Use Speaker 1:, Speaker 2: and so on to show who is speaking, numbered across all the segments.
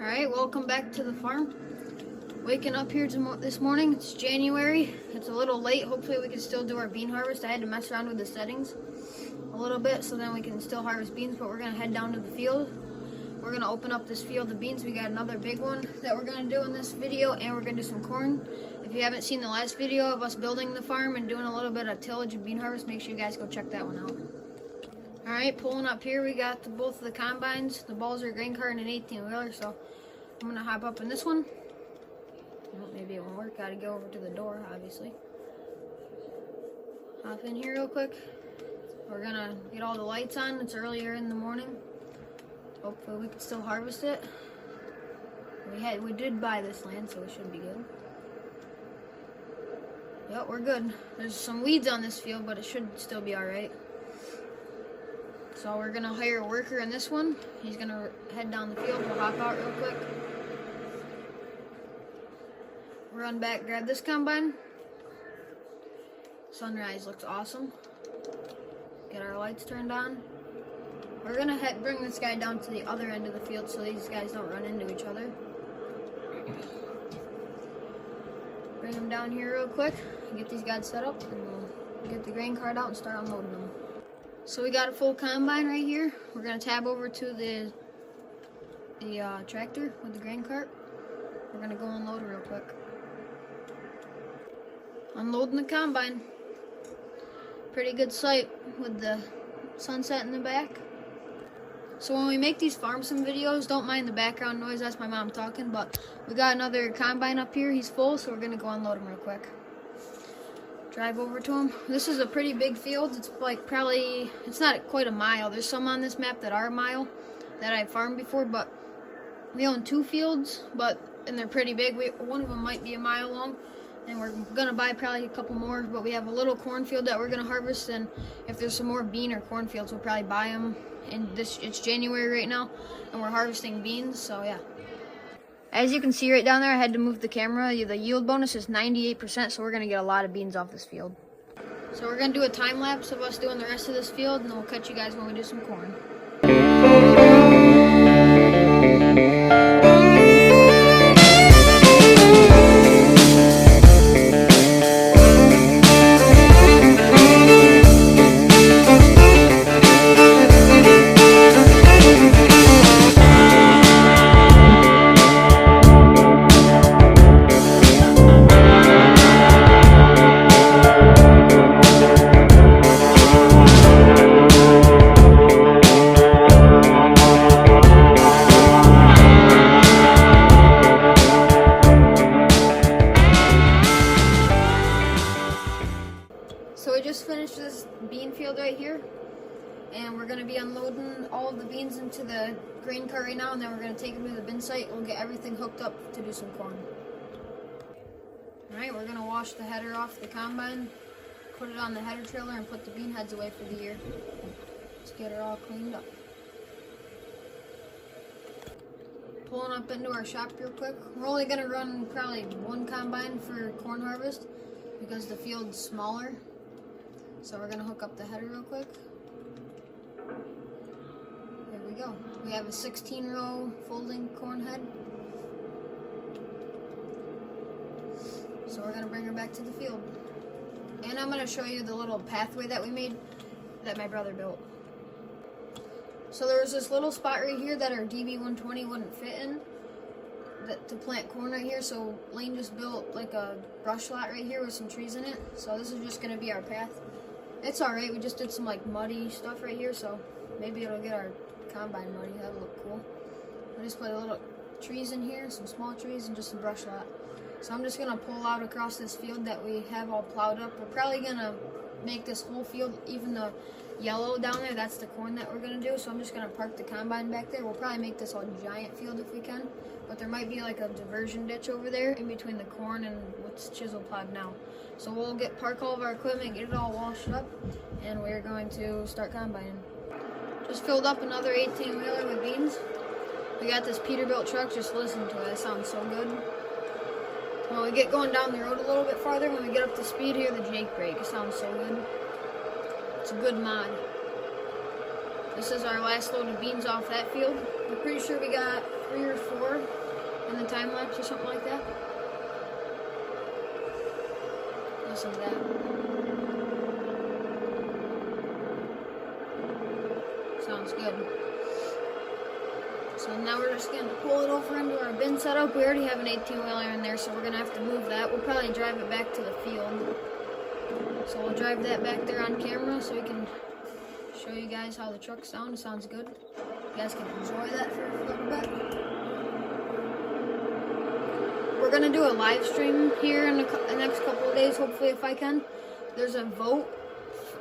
Speaker 1: Alright, welcome back to the farm. Waking up here this morning. It's January. It's a little late. Hopefully we can still do our bean harvest. I had to mess around with the settings a little bit so then we can still harvest beans, but we're going to head down to the field. We're going to open up this field of beans. We got another big one that we're going to do in this video, and we're going to do some corn. If you haven't seen the last video of us building the farm and doing a little bit of tillage and bean harvest, make sure you guys go check that one out. Alright, pulling up here, we got both of the combines. The balls are a grain cart and an 18-wheeler, so I'm going to hop up in this one. Well, maybe it won't work. Got to go over to the door, obviously. Hop in here real quick. We're going to get all the lights on. It's earlier in the morning. Hopefully we can still harvest it. We did buy this land, so it should be good. Yep, we're good. There's some weeds on this field, but it should still be alright. So we're going to hire a worker in this one. He's going to head down the field. We'll hop out real quick. Run back, grab this combine. Sunrise looks awesome. Get our lights turned on. We're going to bring this guy down to the other end of the field so these guys don't run into each other. Bring them down here real quick. Get these guys set up, and we'll get the grain cart out and start unloading them. So we got a full combine right here. We're going to tab over to the tractor with the grain cart. We're going to go unload it real quick. Unloading the combine. Pretty good sight with the sunset in the back. So when we make these farm sim videos, don't mind the background noise. That's my mom talking. But we got another combine up here. He's full, so we're going to go unload him real quick. Drive over to him. This is a pretty big field. It's like probably, it's not quite a mile. There's some on this map that are a mile that I've farmed before, but we own two fields, and they're pretty big. One of them might be a mile long, and we're gonna buy probably a couple more, but we have a little cornfield that we're gonna harvest, and if there's some more bean or corn fields, we'll probably buy them. And it's January right now, and we're harvesting beans, so yeah. As you can see right down there, I had to move the camera. The yield bonus is 98%, so we're going to get a lot of beans off this field. So we're going to do a time lapse of us doing the rest of this field, and then we'll catch you guys when we do some corn. So we just finished this bean field right here, and we're going to be unloading all of the beans into the grain cart right now, and then we're going to take them to the bin site. We'll get everything hooked up to do some corn. Alright, we're going to wash the header off the combine, put it on the header trailer, and put the bean heads away for the year. Let's get it all cleaned up. Pulling up into our shop real quick. We're only going to run probably one combine for corn harvest because the field's smaller. So we're going to hook up the header real quick. There we go. We have a 16-row folding corn head. So we're going to bring her back to the field. And I'm going to show you the little pathway that we made that my brother built. So there was this little spot right here that our DB120 wouldn't fit in to plant corn right here. So Lane just built like a brush lot right here with some trees in it. So this is just going to be our path. It's alright, we just did some like muddy stuff right here, so maybe it'll get our combine muddy. That'll look cool. We just put a little trees in here, some small trees, and just some brush lot. So I'm just going to pull out across this field that we have all plowed up. We're probably going to make this whole field, even the yellow down there, that's the corn that we're going to do. So I'm just going to park the combine back there. We'll probably make this a giant field if we can. But there might be like a diversion ditch over there in between the corn and what's chisel plowed now. So we'll park all of our equipment, get it all washed up, and we're going to start combining. Just filled up another 18-wheeler with beans. We got this Peterbilt truck, just listen to it, it sounds so good. When we get going down the road a little bit farther, when we get up to speed here, the Jake brake, it sounds so good. It's a good mod. This is our last load of beans off that field. I'm pretty sure we got 3 or 4 in the time lapse or something like that. Listen to that. Sounds good. So now we're just going to pull it over into our bin setup. We already have an 18-wheeler in there, so we're going to have to move that. We'll probably drive it back to the field. So we'll drive that back there on camera so we can show you guys how the truck sounds. It sounds good. You guys can enjoy that for a little bit. We're going to do a live stream here in the next couple of days, hopefully, if I can. There's a vote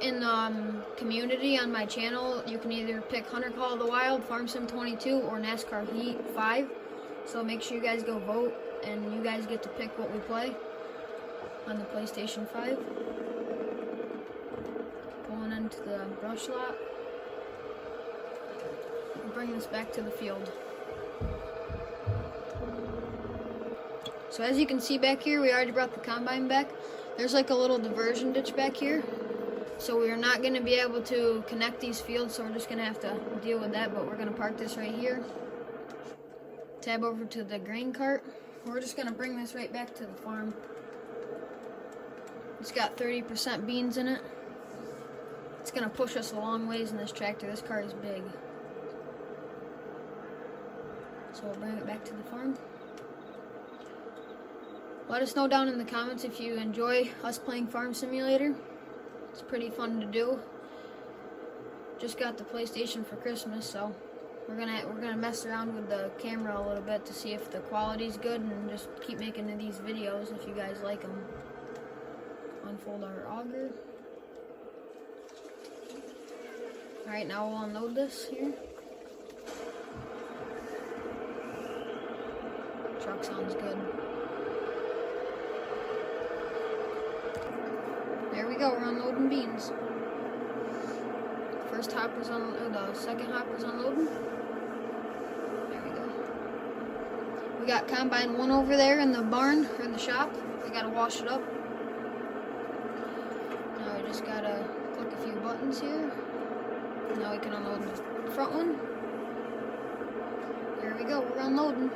Speaker 1: in the community on my channel. You can either pick Hunter Call of the Wild, Farm Sim 22, or NASCAR Heat 5. So make sure you guys go vote, and you guys get to pick what we play on the PlayStation 5. Pulling into the brush lot. We'll bring this back to the field. So as you can see back here, we already brought the combine back. There's like a little diversion ditch back here. So we're not going to be able to connect these fields, so we're just going to have to deal with that, but we're going to park this right here. Tab over to the grain cart. We're just going to bring this right back to the farm. It's got 30% beans in it. It's going to push us a long ways in this tractor. This car is big. So we'll bring it back to the farm. Let us know down in the comments if you enjoy us playing Farm Simulator. It's pretty fun to do. Just got the PlayStation for Christmas, so we're gonna mess around with the camera a little bit to see if the quality's good, and just keep making these videos if you guys like them. Unfold our auger. All right, now we'll unload this here. Truck sounds good. There we go, we're unloading beans. First hopper's on, the second hopper's unloading. There we go. We got combine 1 over there in the barn, or in the shop. We gotta wash it up. Now we just gotta click a few buttons here. Now we can unload the front one. There we go, we're unloading.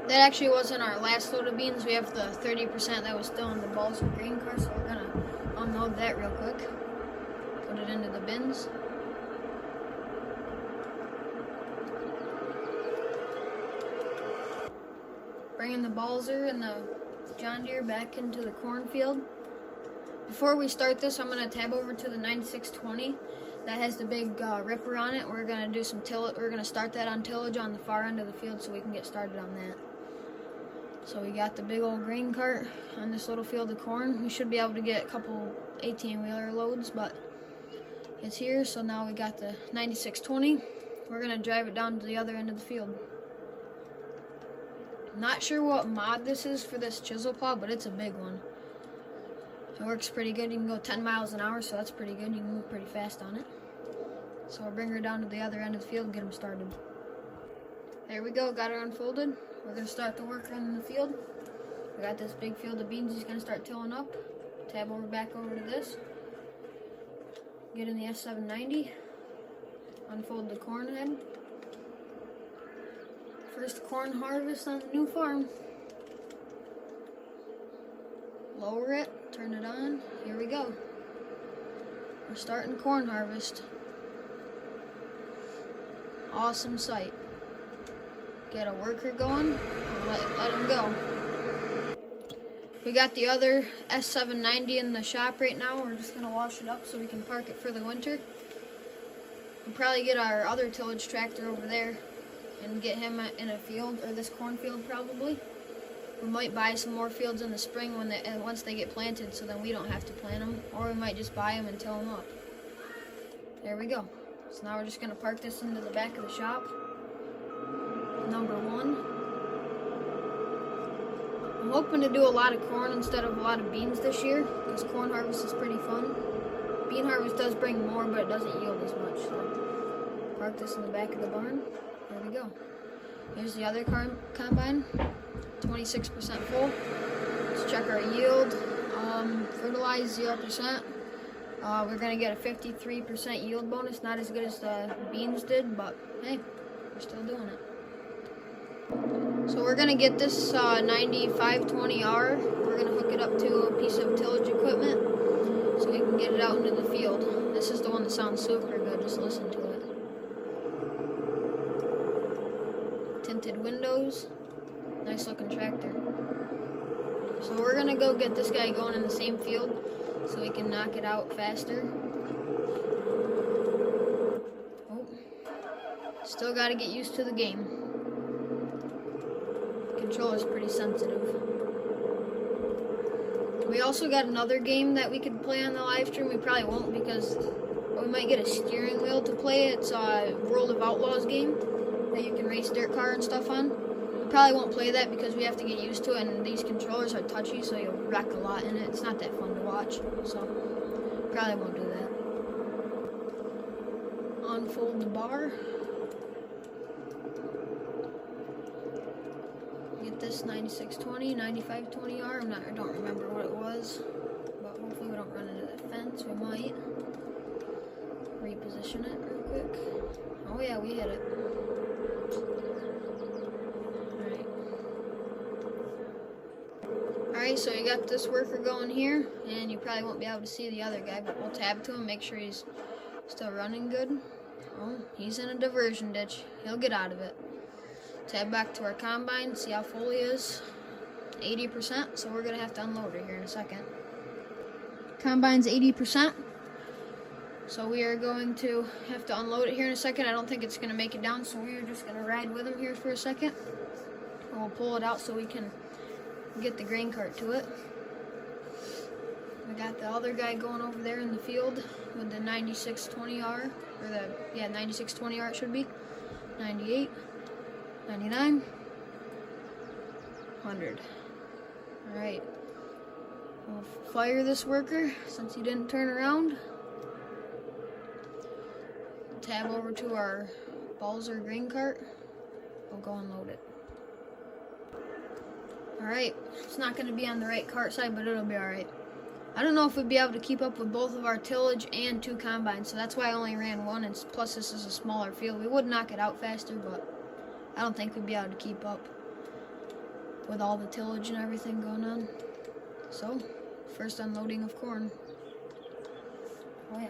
Speaker 1: That actually wasn't our last load of beans. We have the 30% that was still in the balls of green car, so we're gonna unload that real quick. Put it into the bins. Bringing the Balzer and the John Deere back into the cornfield. Before we start this, I'm gonna tab over to the 9620. That has the big ripper on it. We're gonna do some tillage. We're gonna start that on tillage on the far end of the field, so we can get started on that. So we got the big old grain cart on this little field of corn. We should be able to get a couple 18-wheeler loads, but it's here. So now we got the 9620. We're gonna drive it down to the other end of the field. Not sure what mod this is for this chisel plow, but it's a big one. It works pretty good. You can go 10 miles an hour, so that's pretty good. You can move pretty fast on it. So we'll bring her down to the other end of the field and get them started. There we go, got her unfolded. We're gonna start the work running the field. We got this big field of beans he's gonna start tilling up. Tab over back over to this. Get in the S790. Unfold the corn head. First corn harvest on the new farm. Lower it, turn it on. Here we go. We're starting corn harvest. Awesome sight. Get a worker going, and let him go. We got the other S790 in the shop right now. We're just gonna wash it up so we can park it for the winter. We'll probably get our other tillage tractor over there and get him in a field, or this cornfield probably. We might buy some more fields in the spring once they get planted, so then we don't have to plant them, or we might just buy them and till them up. There we go. So now we're just gonna park this into the back of the shop. Number 1. I'm hoping to do a lot of corn instead of a lot of beans this year, because corn harvest is pretty fun. Bean harvest does bring more, but it doesn't yield as much. So park this in the back of the barn. There we go. Here's the other combine, 26% full. Let's check our yield. Fertilized 0%. We're gonna get a 53% yield bonus. Not as good as the beans did, but hey, we're still doing it. So we're gonna get this 9520R. We're gonna hook it up to a piece of tillage equipment so we can get it out into the field. This is the one that sounds super good, just listen to it. Tinted windows, nice looking tractor. So we're gonna go get this guy going in the same field so we can knock it out faster. Oh, still gotta get used to the game. Controller's pretty sensitive. We also got another game that we could play on the live stream. We probably won't because we might get a steering wheel to play. It's a World of Outlaws game that you can race dirt car and stuff on. We probably won't play that because we have to get used to it, and these controllers are touchy, so you'll wreck a lot in it. It's not that fun to watch, so probably won't do that. Unfold the bar. Get this 9620, 9520R. I don't remember what it was, but hopefully we don't run into that fence. We might. Reposition it real quick. Oh yeah, we hit it. Alright, so you got this worker going here, and you probably won't be able to see the other guy, but we'll tab to him, make sure he's still running good. Oh, he's in a diversion ditch. He'll get out of it. Tab back to our combine, see how full he is. 80%, so we're going to have to unload it here in a second. Combine's 80%, so we are going to have to unload it here in a second. I don't think it's going to make it down, so we are just going to ride with him here for a second. And we'll pull it out so we can get the grain cart to it. We got the other guy going over there in the field with the 9620R, or the 9620R it should be. 98. 99, 100. Alright, we'll fire this worker since he didn't turn around. Tab over to our Balzer grain cart. We'll go unload it. Alright, it's not going to be on the right cart side, but it'll be alright. I don't know if we'd be able to keep up with both of our tillage and 2 combines, so that's why I only ran 1, and plus this is a smaller field. We would knock it out faster, but I don't think we'd be able to keep up with all the tillage and everything going on. So, first unloading of corn. Oh yeah.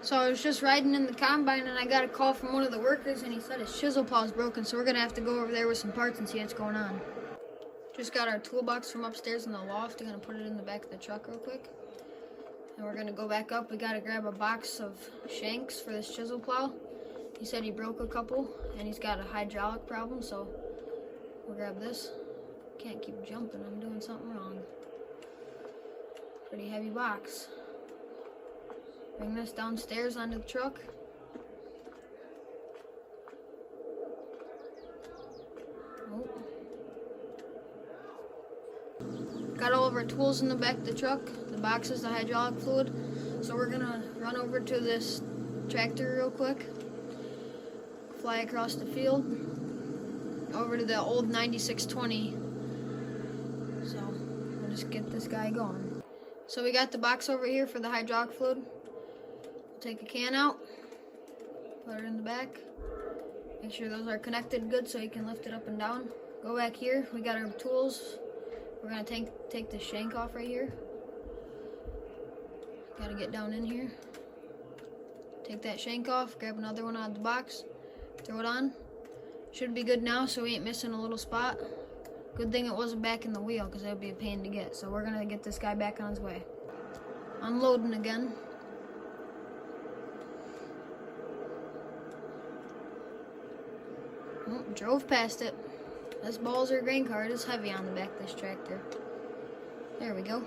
Speaker 1: So I was just riding in the combine and I got a call from one of the workers and he said his chisel paw's broken, so we're gonna have to go over there with some parts and see what's going on. Just got our toolbox from upstairs in the loft. I'm gonna put it in the back of the truck real quick. And we're gonna go back up. We gotta grab a box of shanks for this chisel plow. He said he broke a couple and he's got a hydraulic problem, so we'll grab this. Can't keep jumping, I'm doing something wrong. Pretty heavy box. Bring this downstairs onto the truck. Oh. Got all of our tools in the back of the truck. The box is the hydraulic fluid. So we're gonna run over to this tractor real quick. Fly across the field. Over to the old 9620. So we'll just get this guy going. So we got the box over here for the hydraulic fluid. We'll take a can out. Put it in the back. Make sure those are connected good so you can lift it up and down. Go back here. We got our tools. We're gonna take the shank off right here. Gotta get down in here. Take that shank off, grab another one out of the box, throw it on. Should be good now, so we ain't missing a little spot. Good thing it wasn't back in the wheel, because it would be a pain to get. So we're gonna get this guy back on his way. Unloading again. Oh, drove past it. This Balzer grain cart is heavy on the back of this tractor. There we go.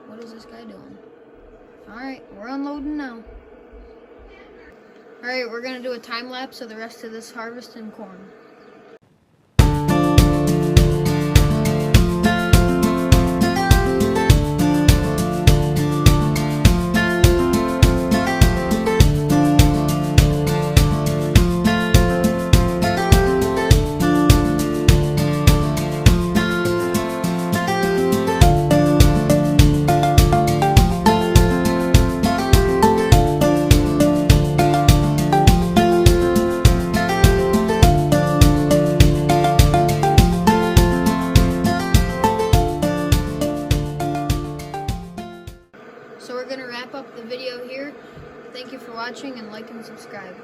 Speaker 1: What is this guy doing? Alright, we're unloading now. Alright, we're going to do a time lapse of the rest of this harvest and corn. up the video here. Thank you for watching, and like and subscribe.